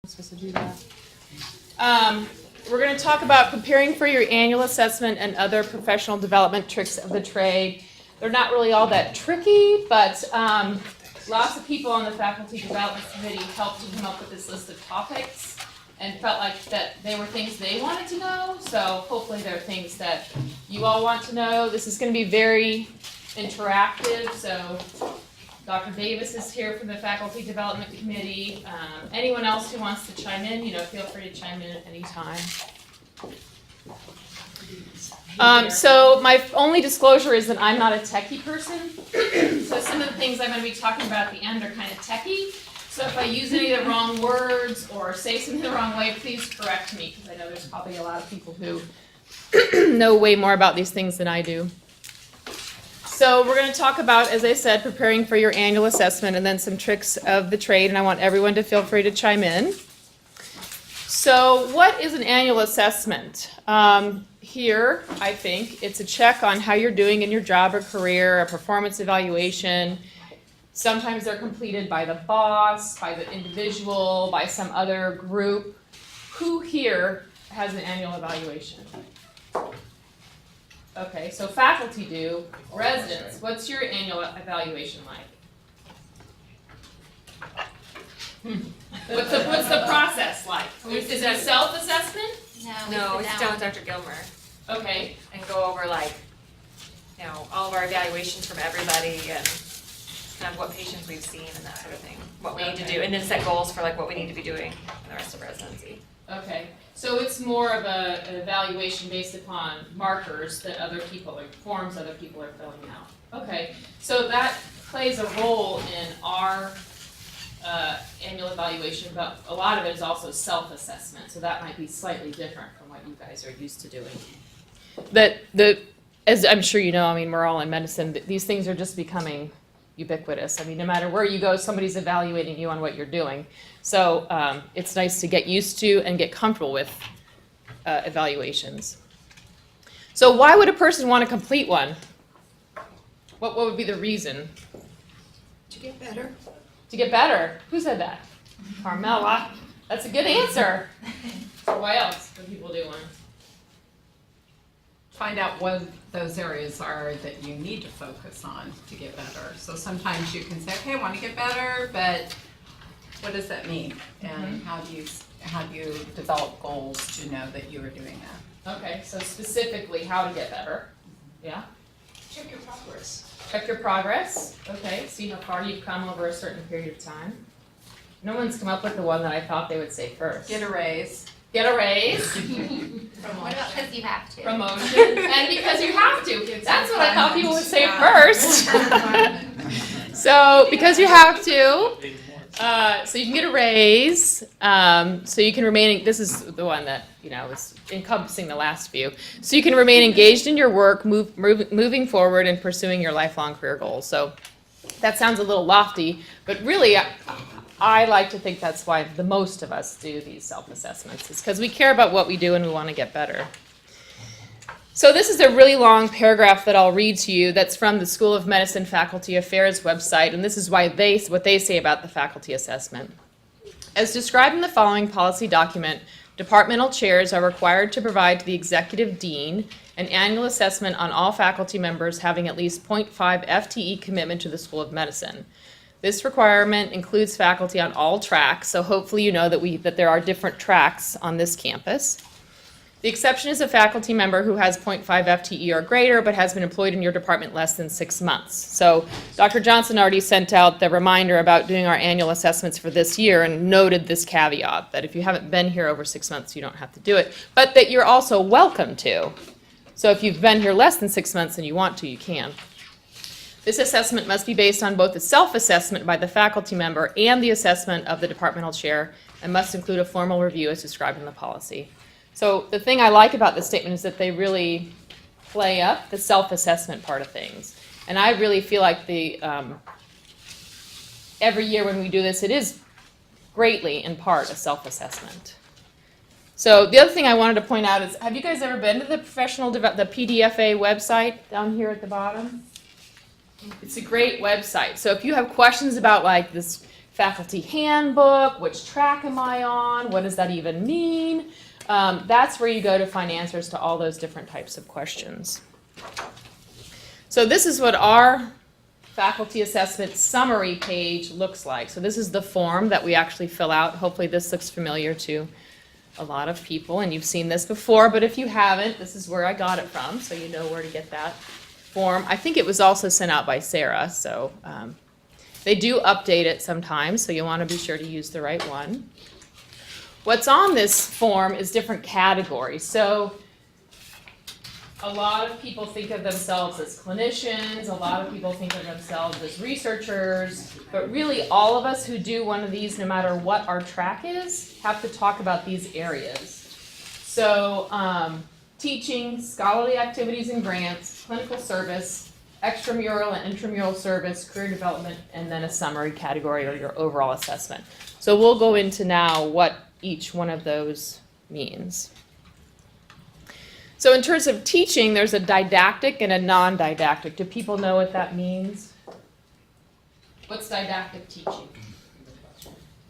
supposed to do that. We're going to talk about preparing for your annual assessment and other professional development tricks of the trade. They're not really all that tricky, but lots of people on the faculty development committee helped to come up with this list of topics and felt like that they were things they wanted to know. So hopefully they're things that you all want to know. This is going to be very interactive. So Dr. Davis is here from the faculty development committee. Anyone else who wants to chime in, feel free to chime in at any time. So my only disclosure is that I'm not a techie person. So some of the things I'm going to be talking about at the end are kind of techie. So if I use any of the wrong words or say something the wrong way, please correct me, because I know there's probably a lot of people who know way more about these things than I do. So we're going to talk about, as I said, preparing for your annual assessment and then some tricks of the trade, and I want everyone to feel free to chime in. So what is an annual assessment? Here, I think, it's a check on how you're doing in your job or career, a performance evaluation. Sometimes they're completed by the boss, by the individual, by some other group. Who here has an annual evaluation? Okay, so faculty do. Residents, what's your annual evaluation like? What's the process like? Is it a self-assessment? No, we sit down with Dr. Gilmer. Okay. And go over all of our evaluations from everybody and kind of what patients we've seen and that sort of thing. What we need to do, and then set goals for what we need to be doing in the rest of residency. Okay, so it's more of an evaluation based upon markers that other people, like forms other people are filling out. Okay, so that plays a role in our annual evaluation, but a lot of it is also self-assessment, so that might be slightly different from what you guys are used to doing. As I'm sure you know, we're all in medicine, these things are just becoming ubiquitous. No matter where you go, somebody's evaluating you on what you're doing. So it's nice to get used to and get comfortable with evaluations. So why would a person want to complete one? What would be the reason? To get better. To get better? Who said that? Carmela. That's a good answer. So why else would people do one? Find out what those areas are that you need to focus on to get better. So sometimes you can say, okay, I want to get better, but what does that mean? And how do you develop goals to know that you are doing that? Okay, so specifically how to get better. Yeah? Check your progress. Check your progress. Okay, see how far you've come over a certain period of time. No one's come up with the one that I thought they would say first. Get a raise. Get a raise. What about because you have to? Promotion. And because you have to. That's what I thought people would say first. So because you have to. So you can get a raise. So you can remain, this is the one that, is encompassing the last few. So you can remain engaged in your work, moving forward and pursuing your lifelong career goals. So that sounds a little lofty, but really I like to think that's why the most of us do these self-assessments, is because we care about what we do and we want to get better. So this is a really long paragraph that I'll read to you that's from the School of Medicine Faculty Affairs website, and this is what they say about the faculty assessment. As described in the following policy document, departmental chairs are required to provide to the executive dean an annual assessment on all faculty members having at least 0.5 FTE commitment to the School of Medicine. This requirement includes faculty on all tracks, so hopefully you know that there are different tracks on this campus. The exception is a faculty member who has 0.5 FTE or greater but has been employed in your department less than 6 months. So Dr. Johnson already sent out the reminder about doing our annual assessments for this year and noted this caveat that if you haven't been here over 6 months, you don't have to do it, but that you're also welcome to. So if you've been here less than 6 months and you want to, you can. This assessment must be based on both the self-assessment by the faculty member and the assessment of the departmental chair and must include a formal review as described in the policy. So the thing I like about this statement is that they really play up the self-assessment part of things. And I really feel like every year when we do this, it is greatly in part a self-assessment. So the other thing I wanted to point out is, have you guys ever been to the the PDFA website down here at the bottom? It's a great website. So if you have questions about this faculty handbook, which track am I on, what does that even mean? That's where you go to find answers to all those different types of questions. So this is what our faculty assessment summary page looks like. So this is the form that we actually fill out. Hopefully this looks familiar to a lot of people, and you've seen this before, but if you haven't, this is where I got it from, so you know where to get that form. I think it was also sent out by Sarah, so they do update it sometimes, so you'll want to be sure to use the right one. What's on this form is different categories. So a lot of people think of themselves as clinicians, a lot of people think of themselves as researchers, but really all of us who do one of these, no matter what our track is, have to talk about these areas. So teaching, scholarly activities and grants, clinical service, extramural and intramural service, career development, and then a summary category or your overall assessment. So we'll go into now what each one of those means. So in terms of teaching, there's a didactic and a non-didactic. Do people know what that means? What's didactic teaching?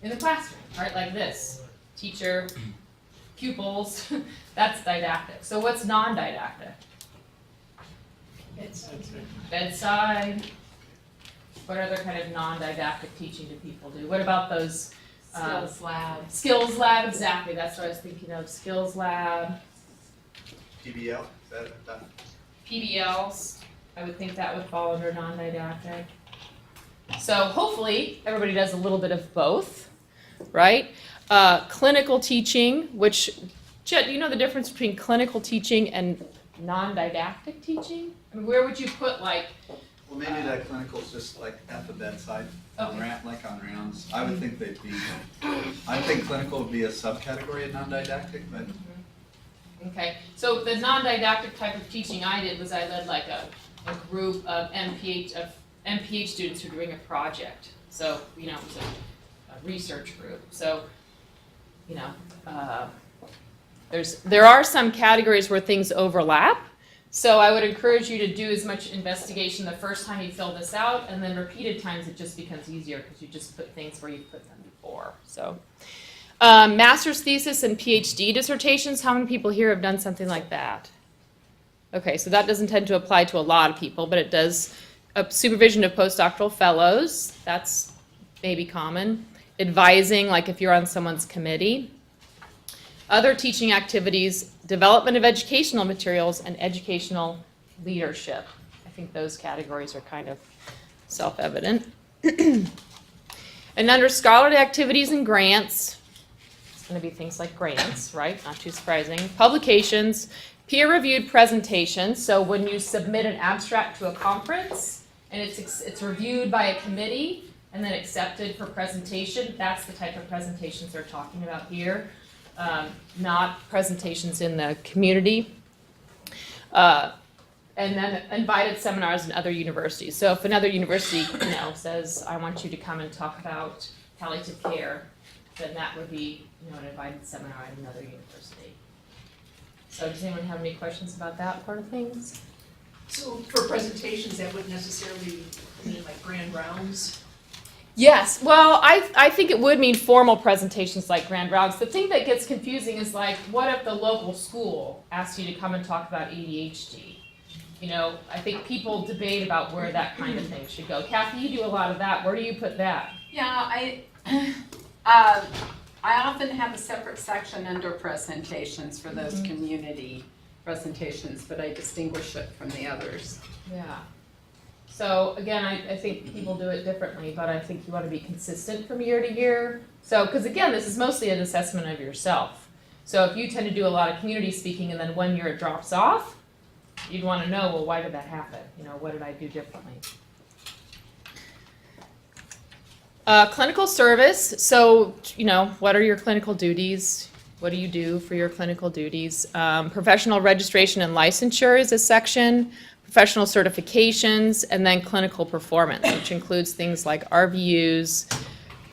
In the classroom, right? Like this. Teacher, pupils, that's didactic. So what's non-didactic? Bedside. What other kind of non-didactic teaching do people do? What about those? Skills lab. Skills lab, exactly. That's what I was thinking of. Skills lab. PBL, is that PBLs, I would think that would fall under non-didactic. So hopefully everybody does a little bit of both, right? Clinical teaching, which, Jet, do you know the difference between clinical teaching and non-didactic teaching? I mean, where would you put like? Well, maybe that clinical's just like at the bedside, Okay. like on rounds. I would think they'd be, I think clinical would be a subcategory of non-didactic, but. Okay, so the non-didactic type of teaching I did was I led like a group of MPH students who were doing a project. So, you know, it was a research group. So, you know, there are some categories where things overlap. So I would encourage you to do as much investigation the first time you fill this out, and then repeated times it just becomes easier because you just put things where you put them before. So. Master's thesis and PhD dissertations, how many people here have done something like that? Okay, so that doesn't tend to apply to a lot of people, but it does. Supervision of postdoctoral fellows, that's maybe common. Advising, like if you're on someone's committee. Other teaching activities, development of educational materials, and educational leadership. I think those categories are kind of self-evident. And under scholarly activities and grants, going to be things like grants, right? Not too surprising. Publications, peer-reviewed presentations. So when you submit an abstract to a conference and it's reviewed by a committee and then accepted for presentation, that's the type of presentations they're talking about here, not presentations in the community. And then invited seminars in other universities. So if another university, you know, says, I want you to come and talk about palliative care, then that would be, you know, an invited seminar at another university. So does anyone have any questions about that part of things? So for presentations, that wouldn't necessarily mean like grand rounds? Yes, well, I think it would mean formal presentations like grand rounds. The thing that gets confusing is like, what if the local school asks you to come and talk about ADHD? You know, I think people debate about where that kind of thing should go. Kathy, you do a lot of that. Where do you put that? Yeah, I often have a separate section under presentations for those community presentations, but I distinguish it from the others. Yeah. So again, I think people do it differently, but I think you want to be consistent from year to year. So, because again, this is mostly an assessment of yourself. So if you tend to do a lot of community speaking and then 1 year it drops off, you'd want to know, well, why did that happen? You know, what did I do differently? Clinical service. So, you know, what are your clinical duties? What do you do for your clinical duties? Professional registration and licensure is a section. Professional certifications, and then clinical performance, which includes things like RVUs,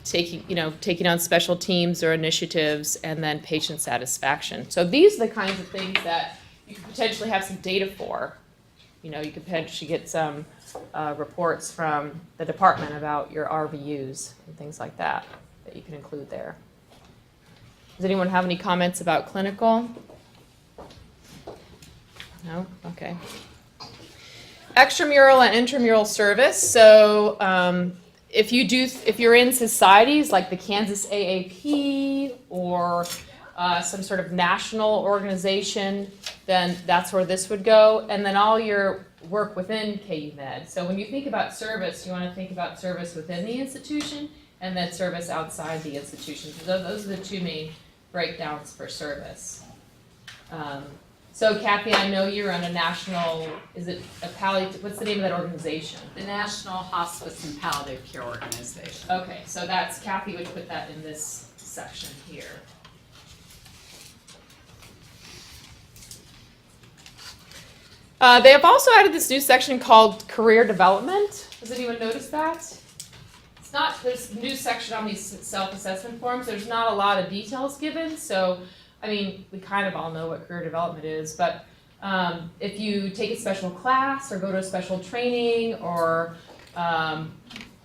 taking on special teams or initiatives, and then patient satisfaction. So these are the kinds of things that you could potentially have some data for. You know, you could potentially get some reports from the department about your RVUs and things like that you can include there. Does anyone have any comments about clinical? No? Okay. Extramural and intramural service. So if you're in societies like the Kansas AAP or some sort of national organization, then that's where this would go. And then all your work within KU Med. So when you think about service, you want to think about service within the institution and then service outside the institution. So those are the two main breakdowns for service. So Kathy, I know you're on a national, is it a what's the name of that organization? The National Hospice and Palliative Care Organization. Okay, so that's, Kathy would put that in this section here. They have also added this new section called career development. Has anyone noticed that? It's not, there's a new section on these self-assessment forms. There's not a lot of details given, so I mean, we kind of all know what career development is, but if you take a special class or go to a special training or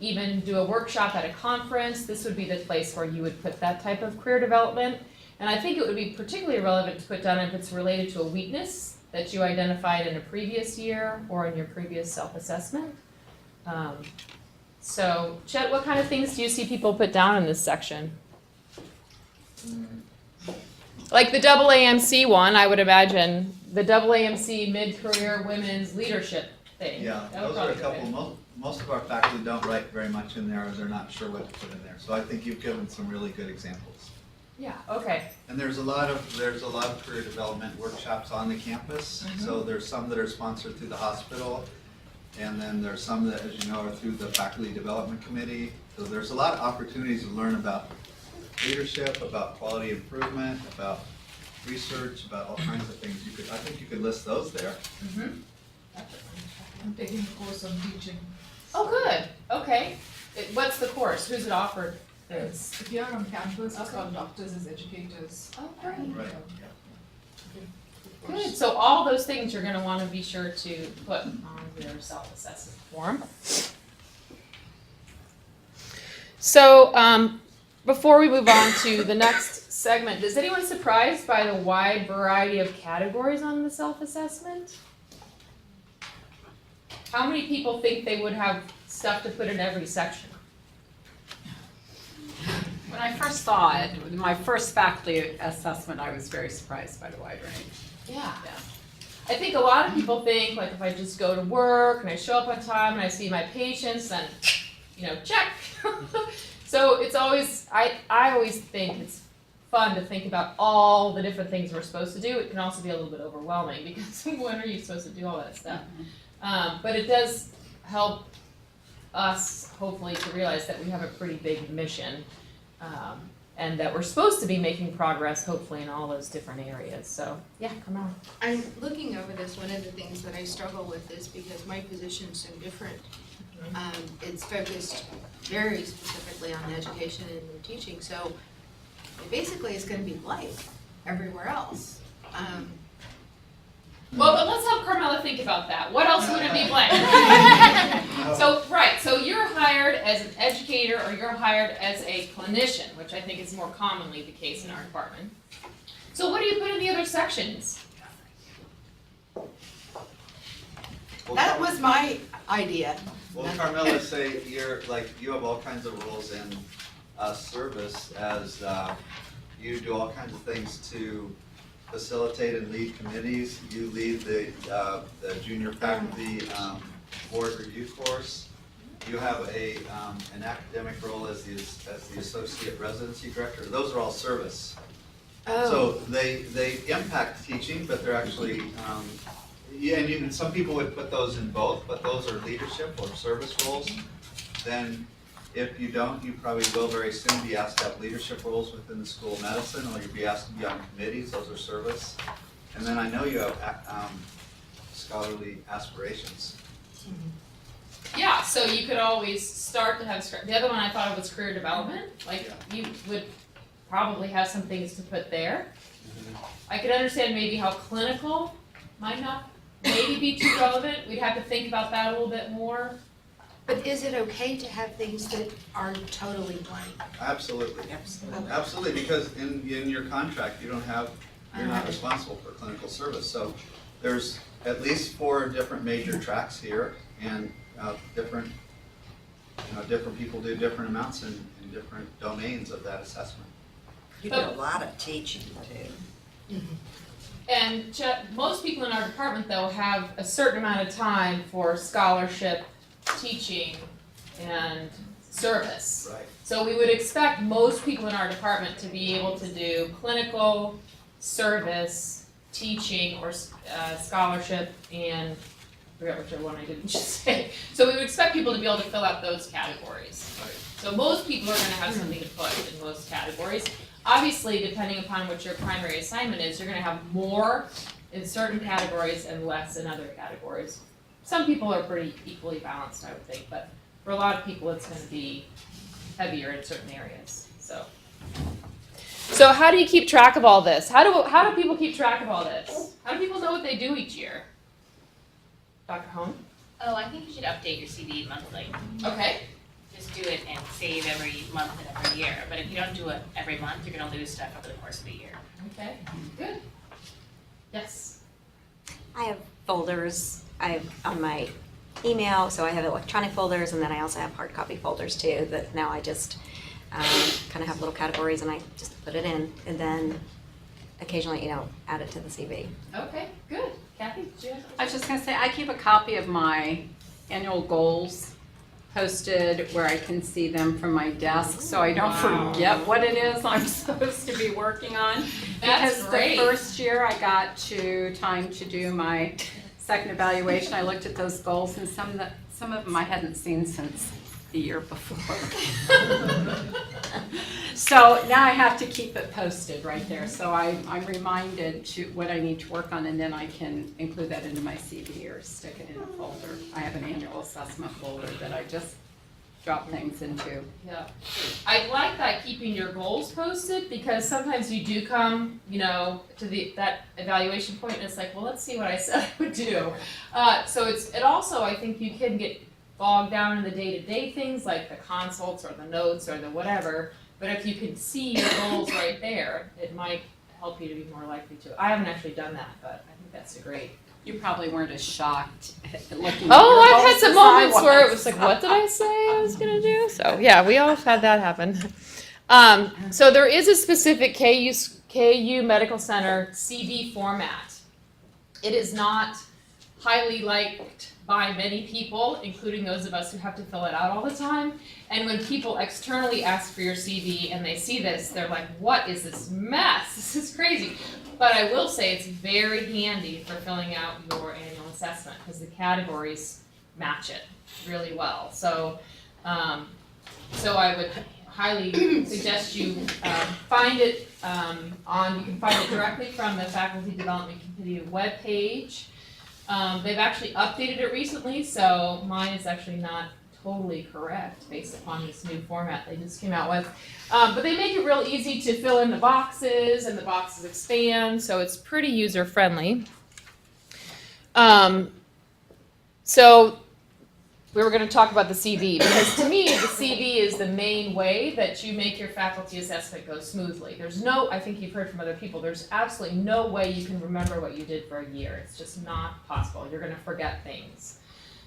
even do a workshop at a conference, this would be the place where you would put that type of career development. And I think it would be particularly relevant to put down if it's related to a weakness that you identified in a previous year or in your previous self-assessment. So, Chet, what kind of things do you see people put down in this section? Like the AAMC one, I would imagine, the AAMC mid-career women's leadership thing. Yeah, That would those are a probably be couple, good. most of our faculty don't write very much in there, or they're not sure what to put in there. So I think you've given some really good examples. Yeah, okay. And there's a lot of career development workshops on the campus. So there's some that are sponsored through the hospital, and then there's some that, as you know, are through the faculty development committee. So there's a lot of opportunities to learn about leadership, about quality improvement, about research, about all kinds of things. I think you could list those there. I'm taking a course on teaching. Oh, good, okay. What's the course? Who's it offered? It's here on campus, it's Okay. called Doctors as Educators. Oh, great. Right. Good, so all those things you're gonna wanna be sure to put on your self-assessment form. So, before we move on to the next segment, is anyone surprised by the wide variety of categories on the self-assessment? How many people think they would have stuff to put in every section? When I first saw it, my first faculty assessment, I was very surprised by the wide range. Yeah. Yeah. I think a lot of people think, like, if I just go to work and I show up on time and I see my patients, then, check. So it's always, I always think it's fun to think about all the different things we're supposed to do. It can also be a little bit overwhelming because when are you supposed to do all that stuff? But it does help us, hopefully, to realize that we have a pretty big mission and that we're supposed to be making progress, hopefully, in all those different areas. So, yeah, come on. I'm looking over this, one of the things that I struggle with is because my position's so different. It's focused very specifically on education and teaching, so basically it's gonna be like everywhere else. Well, but let's help Carmela think about that. What else would it be blank? So you're hired as an educator or you're hired as a clinician, which I think is more commonly the case in our department. So what do you put in the other sections? That was my idea. Well, Carmela, say you have all kinds of roles in service as you do all kinds of things to facilitate and lead committees. You lead the junior faculty board review course. You have an academic role as the associate residency director. Those are all service. So they impact teaching, but they're actually and some people would put those in both, but those are leadership or service roles. Then if you don't, you probably will very soon be asked to have leadership roles within the School of Medicine, or you'll be asked to be on committees. Those are service. And then I know you have scholarly aspirations. Yeah, so you could always start to have, the other one I thought of was career development. Like, you would probably have some things to put there. I could understand maybe how clinical might not maybe be too relevant. We'd have to think about that a little bit more. But is it okay to have things that are totally blank? Absolutely. Absolutely, because in your contract, you're not responsible for clinical service. So there's at least 4 different major tracks here, and different people do different amounts in different domains of that assessment. You do a lot of teaching too. And most people in our department, though, have a certain amount of time for scholarship, teaching, and service. Right. So we would expect most people in our department to be able to do clinical, service, teaching, or scholarship, and I forget which one I didn't just say. So we would expect people to be able to fill out those categories. Right. So most people are going to have something to put in most categories. Obviously, depending upon what your primary assignment is, you're going to have more in certain categories and less in other categories. Some people are pretty equally balanced, I would think, but for a lot of people, it's going to be heavier in certain areas. So how do you keep track of all this? How do people keep track of all this? How do people know what they do each year? Dr. Hone? Oh, I think you should update your CV monthly. Okay. Just do it and save every month and every year. But if you don't do it every month, you're gonna lose stuff over the course of the year. Okay. Good. Yes. I have folders. On my email, so I have electronic folders, and then I also have hard copy folders too. That now I just kind of have little categories, and I just put it in, and then occasionally, add it to the CV. Okay. Good. Kathy, did you have I was just gonna say, I keep a copy of my annual goals posted where I can see them from my desk, so I don't forget what it is I'm supposed to be working on. That's Because great. the first year I got time to do my second evaluation, I looked at those goals, and some of them I hadn't seen since the year before. So now I have to keep it posted right there, so I'm reminded to what I need to work on, and then I can include that into my CV or stick it in a folder. I have an annual assessment folder that I just drop things into. Yeah. I like that, keeping your goals posted, because sometimes you do come, to that evaluation point, and it's like, well, let's see what I said I would do. So it also, I think you can get bogged down in the day-to-day things like the consults or the notes or the whatever, but if you can see your goals right there, it might help you to be more likely to. I haven't actually done that, but I think that's a great. You probably weren't as shocked looking at Oh, your I've had goals some as I moments where it was like, what did I say I was gonna do? So yeah, we all have had that happen. So there is a specific KU Medical Center CV format. It is not highly liked by many people, including those of us who have to fill it out all the time. And when people externally ask for your CV and they see this, they're like, what is this mess? This is crazy. But I will say it's very handy for filling out your annual assessment, because the categories match it really well. So I would highly suggest you find it you can find it directly from the Faculty Development Committee webpage. They've actually updated it recently, so mine is actually not totally correct based upon this new format they just came out with. But they make it real easy to fill in the boxes, and the boxes expand, so it's pretty user-friendly. So we were going to talk about the CV, because to me, the CV is the main way that you make your faculty assessment go smoothly. I think you've heard from other people, there's absolutely no way you can remember what you did for a year. It's just not possible. You're going to forget things.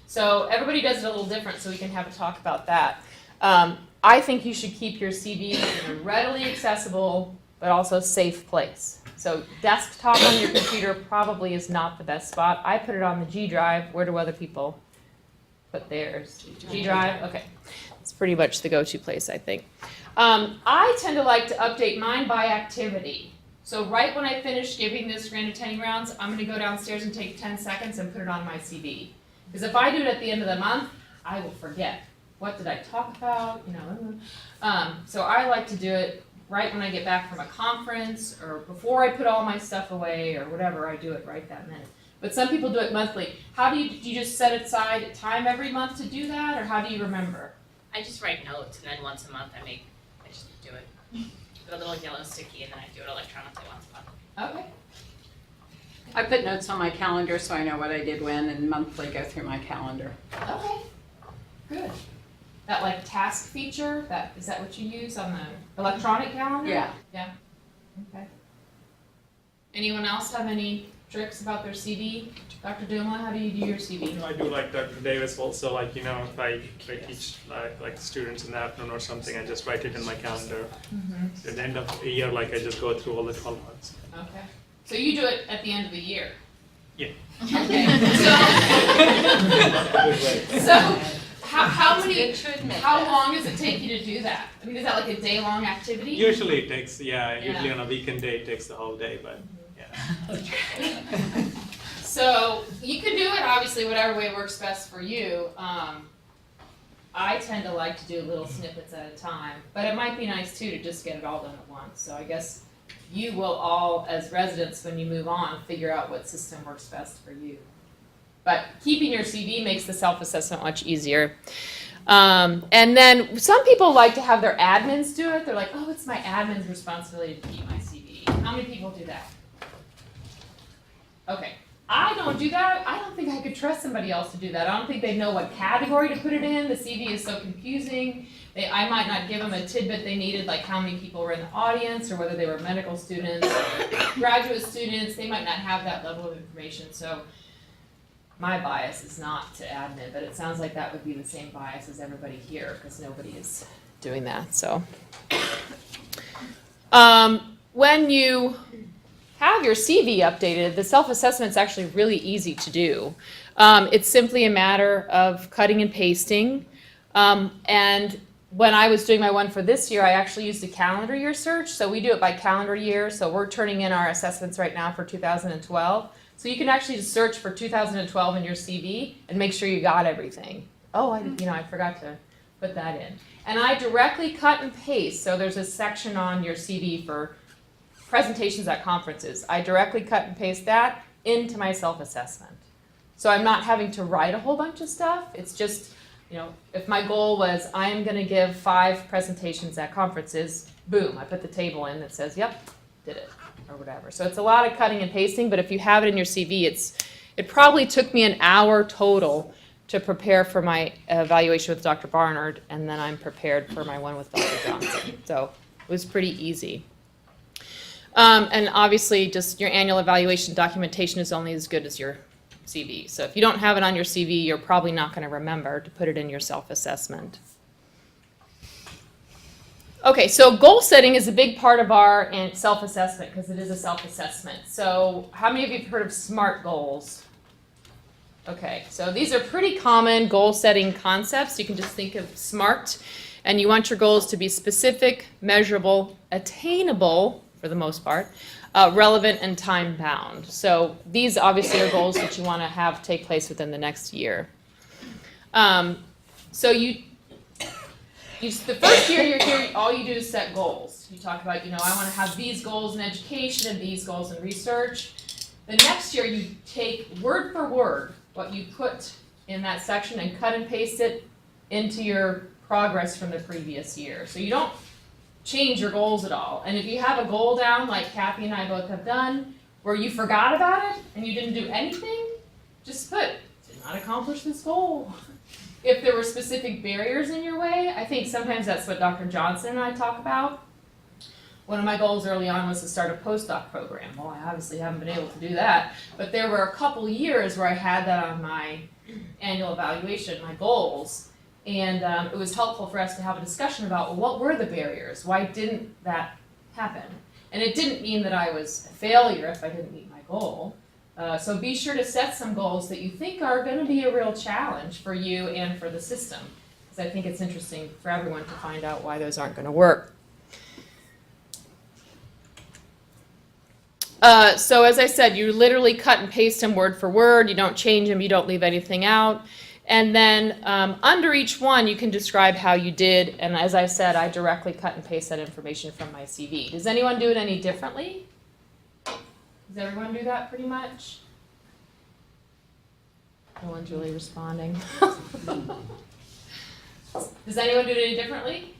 So everybody does it a little different, so we can have a talk about that. I think you should keep your CV in a readily accessible, but also safe place. So desktop on your computer probably is not the best spot. I put it on the G drive. Where do other people put theirs? G drive? Okay. It's pretty much the go-to place, I think. I tend to like to update mine by activity. So right when I finish giving this grand attending rounds, I'm going to go downstairs and take 10 seconds and put it on my CV. Because if I do it at the end of the month, I will forget. What did I talk about? So I like to do it right when I get back from a conference, or before I put all my stuff away, or whatever. I do it right that minute. But some people do it monthly. How do you just set aside time every month to do that, or how do you remember? I just write notes, and then once a month I just do it with a little yellow sticky, and then I do it electronically once a month. Okay. I put notes on my calendar so I know what I did when, and monthly go through my calendar. Okay, good. That like task feature, is that what you use on the electronic calendar? Yeah. Yeah, okay. Anyone else have any tricks about their CV? Dr. Duma, how do you do your CV? I do like Dr. Davis also, like, you know, if I teach like students in the afternoon or something, I just write it in my calendar. At the end of the year, like I just go through all the 12 months. Okay. So you do it at the end of the year? Yeah. Okay. So how long does it take you to do that? I mean, is that like a day-long activity? Usually it takes, usually on a weekend day, it takes the whole day, but yeah. So you can do it obviously whatever way works best for you. I tend to like to do little snippets at a time, but it might be nice too to just get it all done at once. So I guess you will all, as residents, when you move on, figure out what system works best for you. But keeping your CV makes the self-assessment much easier. And then some people like to have their admins do it. They're like, oh, it's my admin's responsibility to keep my CV. How many people do that? Okay. I don't do that. I don't think I could trust somebody else to do that. I don't think they know what category to put it in. The CV is so confusing. I might not give them a tidbit they needed, like how many people were in the audience or whether they were medical students, graduate students. They might not have that level of information. So my bias is not to admin, but it sounds like that would be the same bias as everybody here because nobody is doing that. So when you have your CV updated, the self-assessment is actually really easy to do. It's simply a matter of cutting and pasting. And when I was doing my one for this year, I actually used a calendar year search. So we do it by calendar year. So we're turning in our assessments right now for 2012. So you can actually just search for 2012 in your CV and make sure you got everything. Oh, I forgot to put that in. And I directly cut and paste. So there's a section on your CV for presentations at conferences. I directly cut and paste that into my self-assessment. So I'm not having to write a whole bunch of stuff. It's just, if my goal was I am going to give 5 presentations at conferences, boom, I put the table in that says, yep, did it, or whatever. So it's a lot of cutting and pasting, but if you have it in your CV, it probably took me an hour total to prepare for my evaluation with Dr. Barnard, and then I'm prepared for my one with Dr. Johnson. So it was pretty easy. And obviously, just your annual evaluation documentation is only as good as your CV. So if you don't have it on your CV, you're probably not going to remember to put it in your self-assessment. Okay, so goal setting is a big part of our self-assessment because it is a self-assessment. So how many of you have heard of SMART goals? Okay, so these are pretty common goal setting concepts. You can just think of SMART, and you want your goals to be specific, measurable, attainable, for the most part, relevant and time-bound. So these obviously are goals that you want to have take place within the next year. So the first year you're here, all you do is set goals. You talk about, I want to have these goals in education and these goals in research. The next year you take word for word what you put in that section and cut and paste it into your progress from the previous year. So you don't change your goals at all. And if you have a goal down, like Kathy and I both have done, where you forgot about it and you didn't do anything, just put, did not accomplish this goal. If there were specific barriers in your way, I think sometimes that's what Dr. Johnson and I talk about. One of my goals early on was to start a postdoc program. Well, I obviously haven't been able to do that, but there were a couple years where I had that on my annual evaluation, my goals. And it was helpful for us to have a discussion about, well, what were the barriers? Why didn't that happen? And it didn't mean that I was a failure if I didn't meet my goal. So be sure to set some goals that you think are going to be a real challenge for you and for the system. Because I think it's interesting for everyone to find out why those aren't going to work. So as I said, you literally cut and paste them word for word. You don't change them. You don't leave anything out. And then under each one, you can describe how you did. And as I said, I directly cut and paste that information from my CV. Does anyone do it any differently? Does everyone do that pretty much? No one's really responding. Does anyone do it any differently?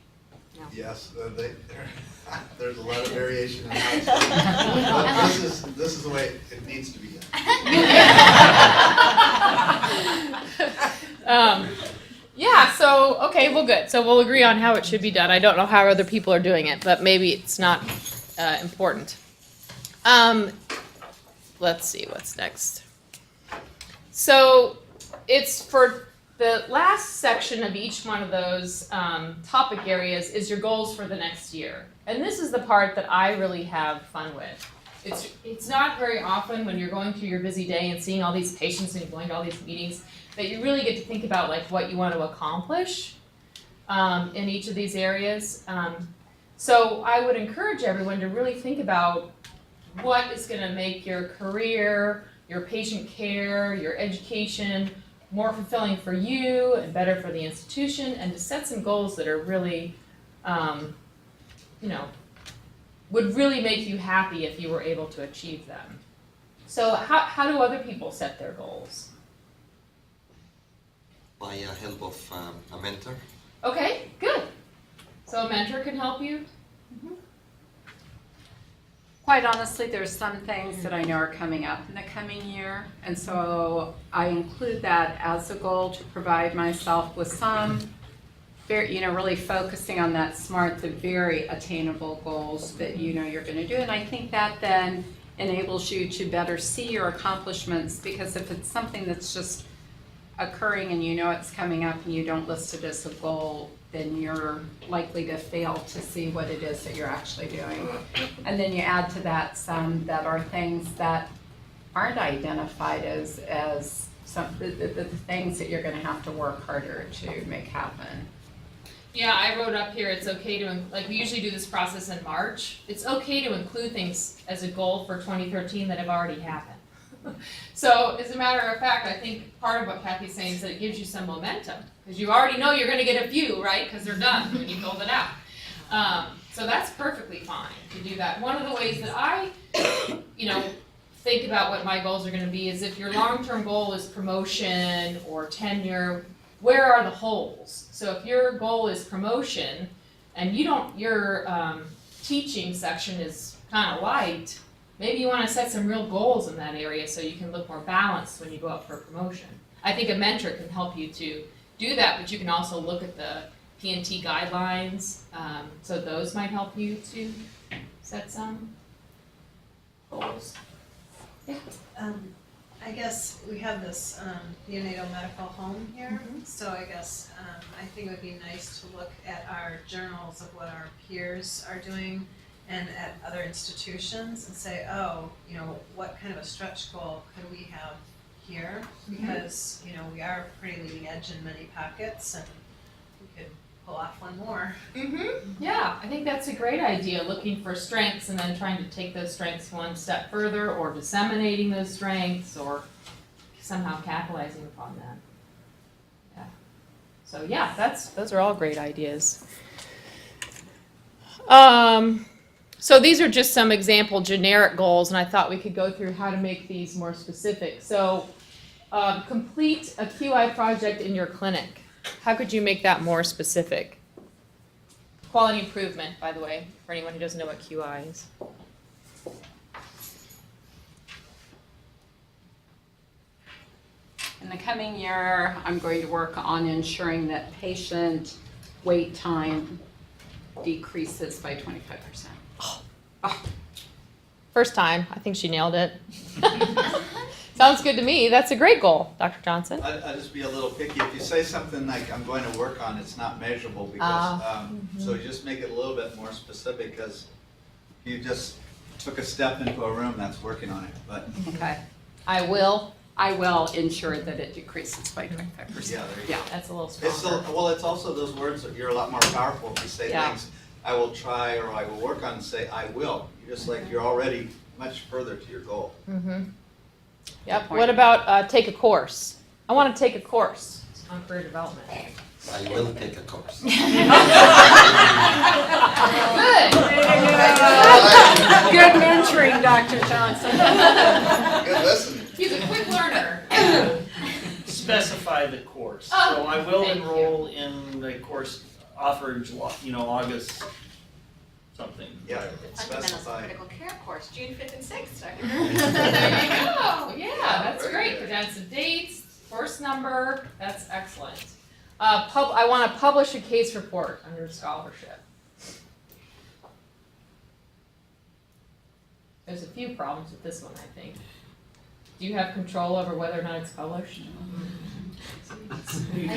Yes, there's a lot of variation in how it's done. But this is the way it needs to be done. Yeah, so, okay, well, good. So we'll agree on how it should be done. I don't know how other people are doing it, but maybe it's not important. Let's see, what's next? So it's for the last section of each one of those topic areas is your goals for the next year. And this is the part that I really have fun with. It's not very often when you're going through your busy day and seeing all these patients and going to all these meetings that you really get to think about like what you want to accomplish in each of these areas. So I would encourage everyone to really think about what is going to make your career, your patient care, your education more fulfilling for you and better for the institution, and to set some goals that are really, would really make you happy if you were able to achieve them. So how do other people set their goals? By help of a mentor. Okay, good. So a mentor can help you? Mm-hmm. Quite honestly, there's some things that I know are coming up in the coming year, and so I include that as a goal to provide myself with some, really focusing on that SMART, the very attainable goals that you're going to do, and I think that then enables you to better see your accomplishments, because if it's something that's just occurring and it's coming up and you don't list it as a goal, then you're likely to fail to see what it is that you're actually doing. And then you add to that some that are things that aren't identified as some the things that you're going to have to work harder to make happen. Yeah, I wrote up here, it's okay to, we usually do this process in March. It's okay to include things as a goal for 2013 that have already happened. So, as a matter of fact, I think part of what Kathy's saying is that it gives you some momentum, because you already know you're going to get a few, right? Because they're done when you filled it out. So that's perfectly fine to do that. One of the ways that I, think about what my goals are going to be is if your long-term goal is promotion or tenure, where are the holes? So if your goal is promotion and your teaching section is kind of light, maybe you want to set some real goals in that area so you can look more balanced when you go up for promotion. I think a mentor can help you to do that, but you can also look at the P&T guidelines. So those might help you to set some goals. Yeah. I guess we have this neonatal medical home here, so I guess I think it would be nice to look at our journals of what our peers are doing and at other institutions and say, what kind of a stretch goal could we have here? Because, we are pretty leading edge in many pockets and we could pull off one more. Yeah, I think that's a great idea, looking for strengths and then trying to take those strengths one step further, or disseminating those strengths, or somehow capitalizing upon them. Yeah. So yeah, those are all great ideas. So these are just some example generic goals, and I thought we could go through how to make these more specific. So complete a QI project in your clinic. How could you make that more specific? Quality improvement, by the way, for anyone who doesn't know what QI is. In the coming year, I'm going to work on ensuring that patient wait time decreases by 25%. Oh. First time, I think she nailed it. Sounds good to me. That's a great goal, Dr. Johnson. I'll just be a little picky. If you say something like, I'm going to work on, it's not measurable, because, so you just make it a little bit more specific, because you just took a step into a room that's working on it, but. Okay. I will ensure that it decreases by 25%. Yeah, there you Yeah. go. That's a little It's stronger. it's also those words that you're a lot more powerful if you say things, I will try, or I will work on, say, I will. You're just like, you're already much further to your goal. Yep. What about take a course? I want to take a course on career development. I will take a course. Good. Good mentoring, Dr. Johnson. Good listening. He's a quick learner. Specify the course. Oh, So I will thank enroll in the course offer July, August something. Yeah, Fundamentals of specify. critical care course, June 5th and 6th. There you go. Yeah, that's Very great. good. Put down some dates, course number. That's excellent. I want to publish a case report under scholarship. There's a few problems with this one, I think. Do you have control over whether or not it's published? I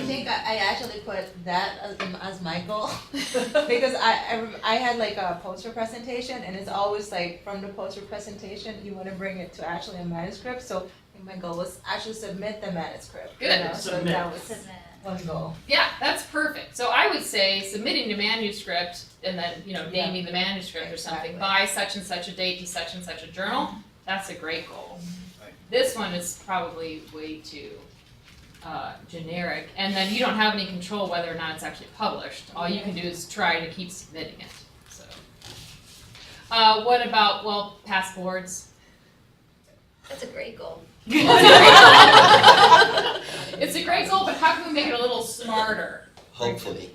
think I actually put that as my goal because I had like a poster presentation and it's always like from the poster presentation you want to bring it to actually a manuscript. So I think my goal was actually submit the manuscript. Good. So Submit. that was one goal. Yeah, that's perfect. So I would say submitting the manuscript and then, naming the manuscript or something by such and such a date to such and such a journal. That's a great goal. Right. This one is probably way too generic, and then you don't have any control whether or not it's actually published. All you can do is try to keep submitting it. So, what about past boards? That's a great goal. It's a great goal, but how can we make it a little smarter? Hopefully.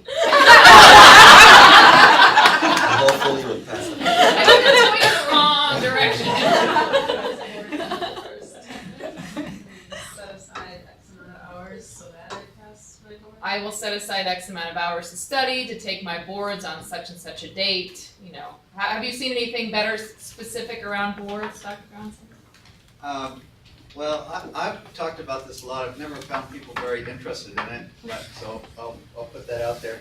Hopefully we'll pass it. I think that's going in the wrong direction. Set aside X amount of hours so that I pass my board. I will set aside X amount of hours to study, to take my boards on such and such a date. Have you seen anything better specific around boards, Dr. Johnson? Well, I've talked about this a lot. I've never found people very interested in it, so I'll put that out there.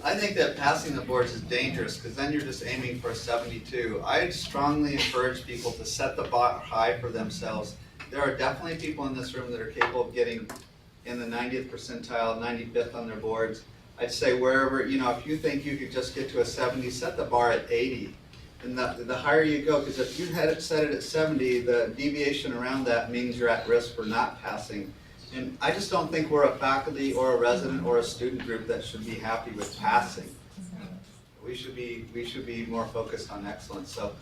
I think that passing the boards is dangerous because then you're just aiming for a 72. I strongly encourage people to set the bar high for themselves. There are definitely people in this room that are capable of getting in the 90th percentile, 95th on their boards. I'd say wherever, if you think you could just get to a 70, set the bar at 80. And the higher you go, because if you had it set it at 70, the deviation around that means you're at risk for not passing. And I just don't think we're a faculty or a resident or a student group that should be happy with passing. We should be more focused on excellence. So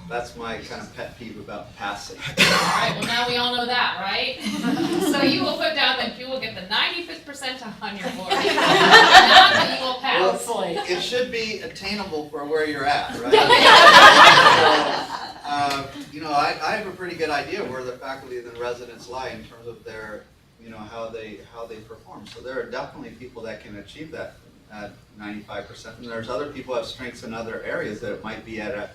that's my kind of pet peeve about passing. All right, well now we all know that, right? So you will put down that you will get the 95th percentile on your board. Not that you will pass. Well, it should be attainable for where you're at, right? So, I have a pretty good idea where the faculty and the residents lie in terms of their, how they perform. So there are definitely people that can achieve that at 95%, and there's other people who have strengths in other areas that it might be at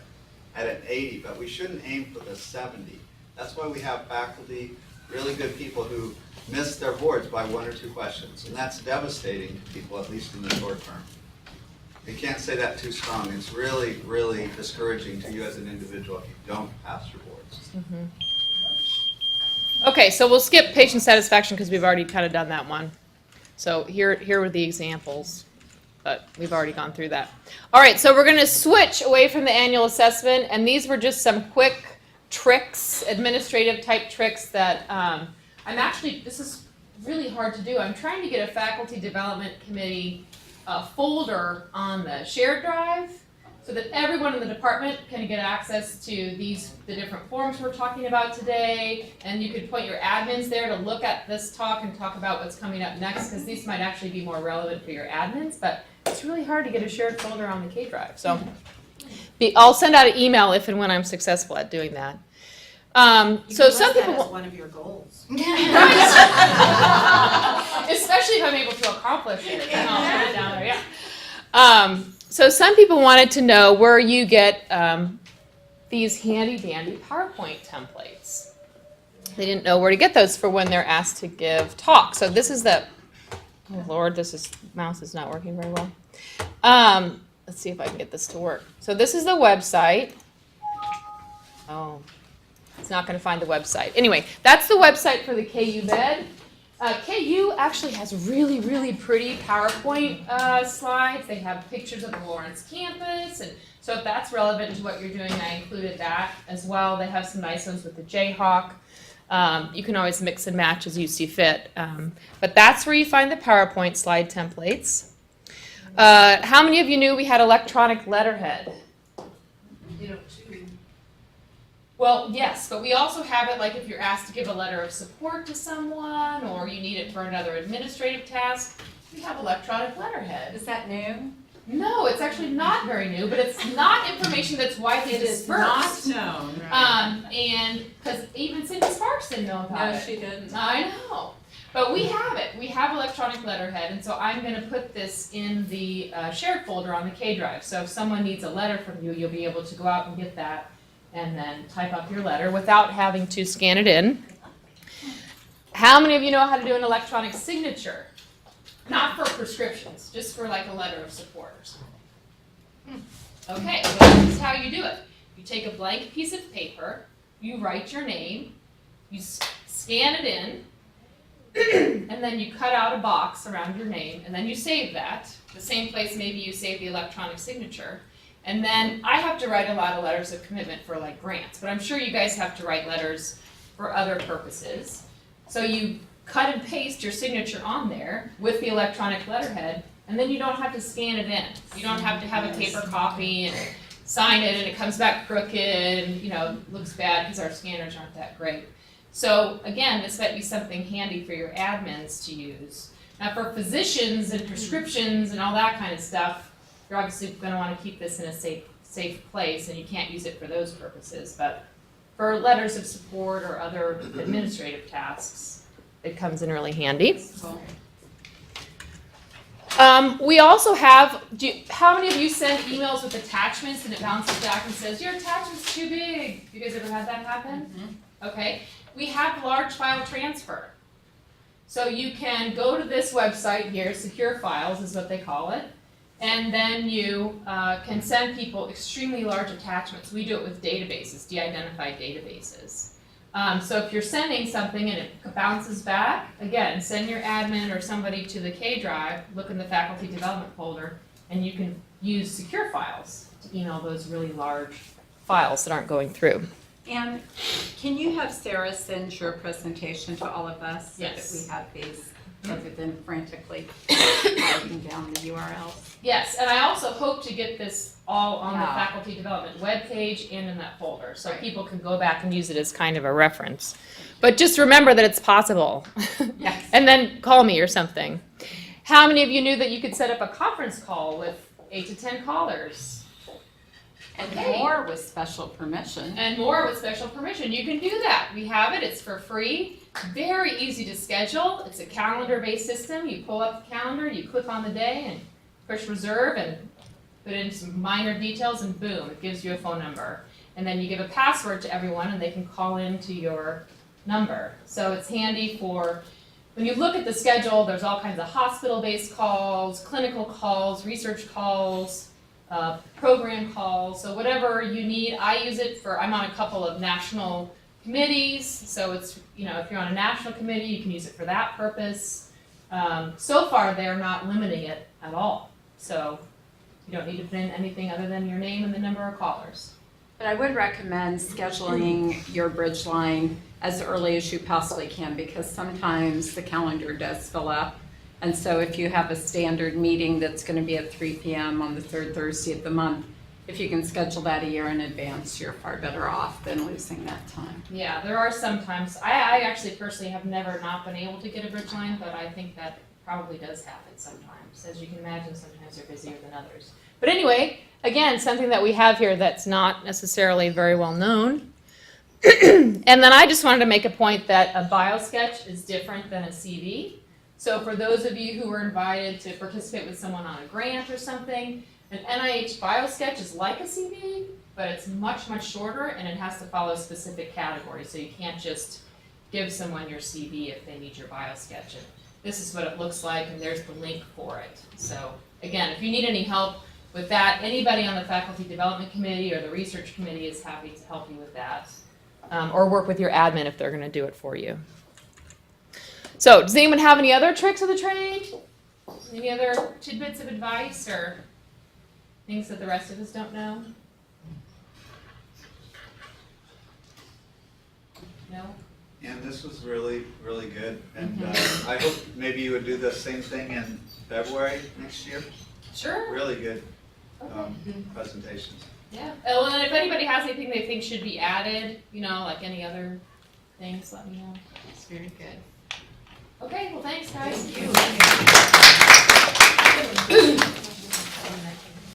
an 80, but we shouldn't aim for the 70. That's why we have faculty, really good people who miss their boards by 1 or 2 questions, and that's devastating to people, at least in the short term. You can't say that too strong. It's really, really discouraging to you as an individual if you don't pass your boards. Okay, so we'll skip patient satisfaction because we've already kind of done that one. So here were the examples, but we've already gone through that. All right, so we're going to switch away from the annual assessment, and these were just some quick tricks, administrative type tricks that this is really hard to do. I'm trying to get a faculty development committee folder on the shared drive so that everyone in the department can get access to the different forms we're talking about today, and you could point your admins there to look at this talk and talk about what's coming up next, because these might actually be more relevant for your admins, but it's really hard to get a shared folder on the K drive. So I'll send out an email if and when I'm successful at doing that. So some people That as one of your goals. Especially if I'm able to accomplish it, then I'll put it down there, yeah. So some people wanted to know where you get these handy-dandy PowerPoint templates. They didn't know where to get those for when they're asked to give talks. So this is oh Lord, mouse is not working very well. Let's see if I can get this to work. So this is the website. Oh, it's not going to find the website. Anyway, that's the website for the KU Med. KU actually has really, really pretty PowerPoint slides. They have pictures of the Lawrence campus, and so if that's relevant to what you're doing, I included that as well. They have some nice ones with the Jayhawk. You can always mix and match as you see fit. But that's where you find the PowerPoint slide templates. How many of you knew we had electronic letterhead? Too. Well, yes, but we also have it like if you're asked to give a letter of support to someone or you need it for another administrative task. we have electronic letterhead. Is that new? No, it's actually not very new, but it's not information that's widely It is not dispersed. known. And, because even Cindy Sparks didn't know about it. No, she didn't. I know, but we have it. We have electronic letterhead, and so I'm going to put this in the shared folder on the K drive. So if someone needs a letter from you, you'll be able to go out and get that, and then type up your letter without having to scan it in. How many of you know how to do an electronic signature? Not for prescriptions, just for like a letter of support or something. Okay, well, this is how you do it. You take a blank piece of paper, you write your name, you scan it in, and then you cut out a box around your name, and then you save that. The same place maybe you save the electronic signature. And then I have to write a lot of letters of commitment for like grants, but I'm sure you guys have to write letters for other purposes. So you cut and paste your signature on there with the electronic letterhead, and then you don't have to scan it in. You don't have to have a paper copy and sign it and it comes back crooked and, you know, looks bad because our scanners aren't that great. So again, this might be something handy for your admins to use. Now for physicians and prescriptions and all that kind of stuff, you're obviously going to want to keep this in a safe place, and you can't use it for those purposes. But for letters of support or other administrative tasks, it comes in really handy. We also have, how many of you send emails with attachments and it bounces back and says, your attachment's too big? You guys ever had that happen? Mm-hmm. Okay. We have large file transfer. So you can go to this website here, Secure Files is what they call it, and then you can send people extremely large attachments. We do it with databases, de-identified databases. So if you're sending something and it bounces back, again, send your admin or somebody to the K drive, look in the faculty development folder, and you can use Secure Files to email those really large files that aren't going through. And can you have Sarah send your presentation to all of us so Yes. that we have these rather than frantically writing down the URLs? Yes, and I also hope to get this all on the Yeah. faculty development webpage and in that folder, so Right. people can go back and use it as kind of a reference. But just remember that it's possible. Yes. And then call me or something. How many of you knew that you could set up a conference call with 8 to 10 callers? And Okay. more with special permission. And more with special permission. You can do that. We have it. It's for free. Very easy to schedule. It's a calendar-based system. You pull up the calendar, you click on the day, and push reserve, and put in some minor details, and boom, it gives you a phone number. And then you give a password to everyone, and they can call into your number. So it's handy for when you look at the schedule. There's all kinds of hospital-based calls, clinical calls, research calls, program calls, so whatever you need. I use it for, I'm on a couple of national committees, so it's, you know, if you're on a national committee, you can use it for that purpose. So far, they're not limiting it at all, so you don't need to put in anything other than your name and the number of callers. But I would recommend scheduling your bridge line as early as you possibly can, because sometimes the calendar does fill up. And so if you have a standard meeting that's going to be at 3 p.m. on the third Thursday of the month, if you can schedule that a year in advance, you're far better off than losing that time. Yeah, there are some times, I actually personally have never not been able to get a bridge line, but I think that probably does happen sometimes. As you can imagine, sometimes they're busier than others. But anyway, again, something that we have here that's not necessarily very well known. And then I just wanted to make a point that a Biosketch is different than a CV. So for those of you who were invited to participate with someone on a grant or something, an NIH Biosketch is like a CV, but it's much, much shorter, and it has to follow specific categories. So you can't just give someone your CV if they need your Biosketch. And this is what it looks like, and there's the link for it. So again, if you need any help with that, anybody on the faculty development committee or the research committee is happy to help you with that, or work with your admin if they're going to do it for you. So does anyone have any other tricks of the trade? Any other tidbits of advice or things that the rest of us don't know? No? And this was really, really good. And I hope maybe you would do the same thing in February next year. Sure. Really good presentations. Yeah. Well, and if anybody has anything they think should be added, you know, like any other things, let me know. It's very good. Okay, well, thanks, guys. Thank you.